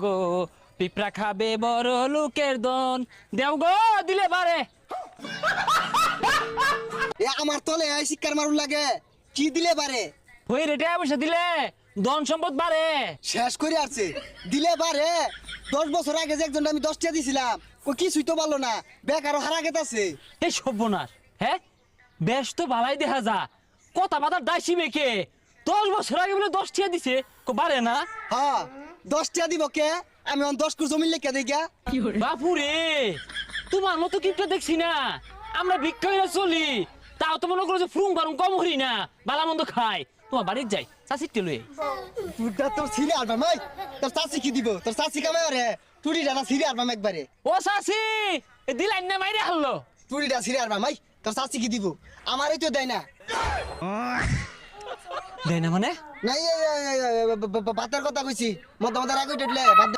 গো পিঁপড়া খাবে বড় লোকের দন দেও গো দিলে বারে। আমার তলে শিক্ষার মারুন লাগে কি দিলে পারে ওই রেটে পয়সা দিলে ধন সম্পদ বাড়ে। শেষ করে আসছে দিলে পারে 10 বছর আগে যে একজন আমি 10 টাকা দিছিলাম ও কিছুই তো পারলো না বেকারও হারা গেতাছে। এই সর্বনাশ, হ্যাঁ বেশ তো ভালাই দেখা যা কথা বাতার দাইছি মেকে 10 বছর আগে বলে 10 টাকা দিছে বাড়ে না। হ্যাঁ 10 টাকা দিব কে আমি 10 কুর জমি লেখা দেই গা। বাপুরে তোমার মতো কিপটা দেখছি না আমরা ভিক্ষা হইয়া চলি, তাও তো মনে করো যে ফ্রুং ফারুং কম হরি না বালা মন্দ খাই। তোমার বাড়ির যাই চাষির লয়ে তুইটা তোর সিরে আলবাম ভাই তোর চাচি কি দিব তোর চাচি কামাই রে টুরি ডানা সিরে আলবাম একবারে। ও চাষি দিলাই না মাইরে হারলো টুরিটা সিরে আলবাম ভাই তোর চাচি কি দিব আমারই তো দেয় না। দেয় না মানে নাই ভাতের কথা কইছি মধ্যে মধ্যে রাগ উঠলে